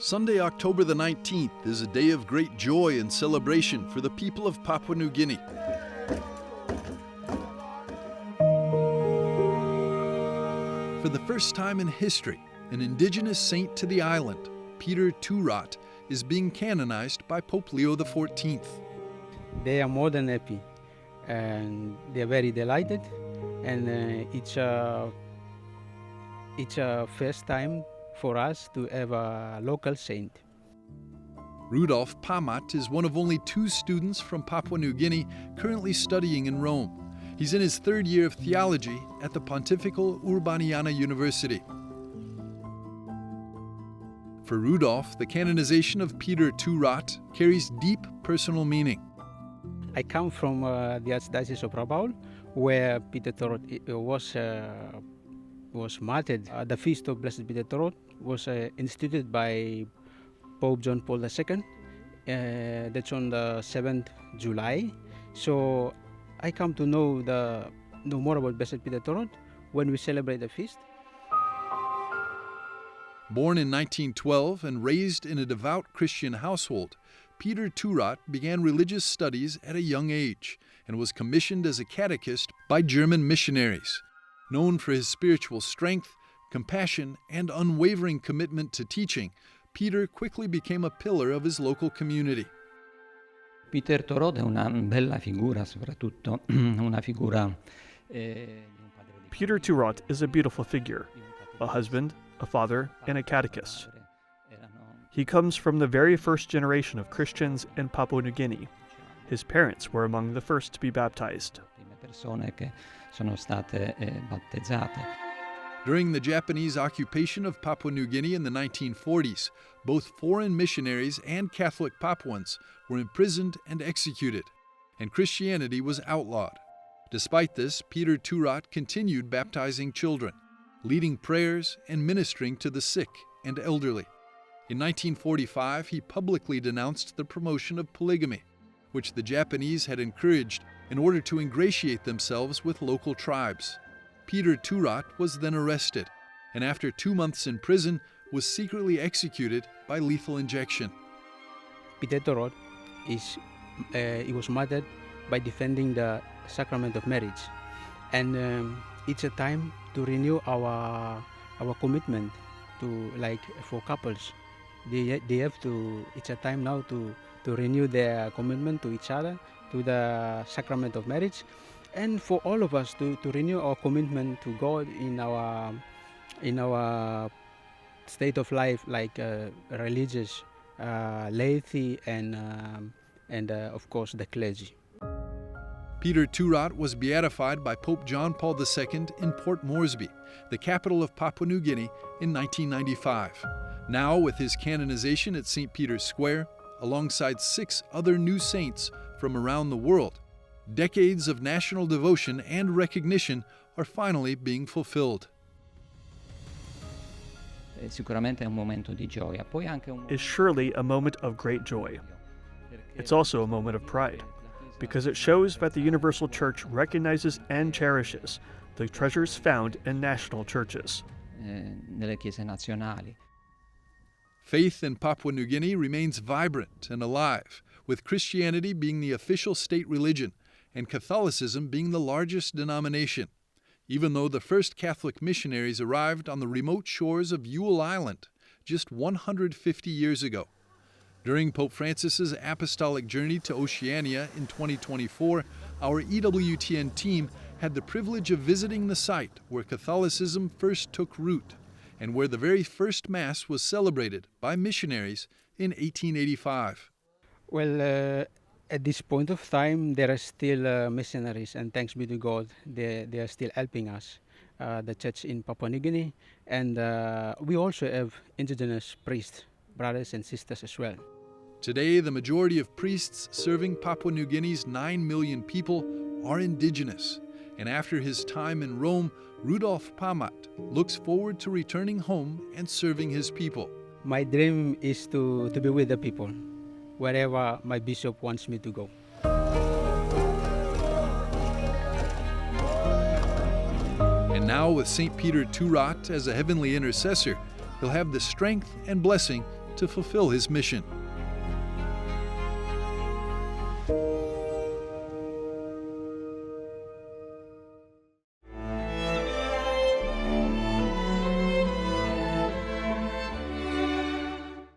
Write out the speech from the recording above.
Sunday, October the 19th is a day of great joy and celebration for the people of Papua Ny Guinea. For the first time in history, an indigenous saint to the island, Peter Turat, is being canonized by Pope Leo XIV. They are more than happy, and they are very delighted, and it's a first time for us to have a local saint. Rudolf Pamat is one of only 2 students from Papua New Guinea currently studying in Rome. He's in his 3rd year of theology at the Pontifical Urbaniana University. For Rudolf, the canonization of Peter Turat carries deep personal meaning. I come from the Archdiocese of Rabaul, where Peter Turat was martyred. The feast of Blessed Peter Turat was instituted by Pope John Paul II. That's on the 7th July. So I come to know more about Blessed Peter Turat when we celebrate the feast. Born in 1912 and raised in a devout Christian household, Peter Turat began religious studies at a young age and was commissioned as a catechist by German missionaries. Known for his spiritual strength, compassion, and unwavering commitment to teaching, Peter quickly became a pillar of his local community. Peter Turat è una bella figura, soprattutto una figura. Peter Turat is a beautiful figure, a husband, a father, and a catechist. He comes from the very first generation of Christians in Papua New Guinea. His parents were among the first to be baptized. During the Japanese occupation of Papua New Guinea in the 1940s, both foreign missionaries and Catholic Papuans were imprisoned and executed, and Christianity was outlawed. Despite this, Peter Turat continued baptizing children, leading prayers and ministering to the sick and elderly. In 1945, he publicly denounced the promotion of polygamy, which the Japanese had encouraged in order to ingratiate themselves with local tribes. Peter Turat was then arrested, and after 2 months in prison, was secretly executed by lethal injection. Peter Turat he was martyred by defending the sacrament of marriage, and it's a time to renew our commitment to, like, for couples. They have to. It's a time now to renew their commitment to each other, to the sacrament of marriage, and for all of us to renew our commitment to God in our state of life, like religious laity and of course the clergy. Peter Turat was beatified by Pope John Paul II in Port Moresby, the capital of Papua New Guinea, in 1995. Now, with his canonization at St. Peter's Square, alongside 6 other new saints from around the world, decades of national devotion and recognition are finally being fulfilled. It's surely a moment of great joy. It's also a moment of pride, because it shows that the Universal Church recognizes and cherishes the treasures found in national churches. Faith in Papua New Guinea remains vibrant and alive, with Christianity being the official state religion and Catholicism being the largest denomination, even though the first Catholic missionaries arrived on the remote shores of Yule Island just 150 years ago. During Pope Francis's apostolic journey to Oceania in 2024, our EWTN team had the privilege of visiting the site where Catholicism first took root and where the very first Mass was celebrated by missionaries in 1885. Well, at this point of time, there are still missionaries, and thanks be to God, they are still helping us, the church in Papua New Guinea, and we also have indigenous priests, brothers and sisters as well. Today, the majority of priests serving Papua New Guinea's 9 million people are indigenous, and after his time in Rome, Rudolf Pamat looks forward to returning home and serving his people. My dream is to be with the people, wherever my bishop wants me to go. And now, with St. Peter Turat as a heavenly intercessor, he'll have the strength and blessing to fulfill his mission.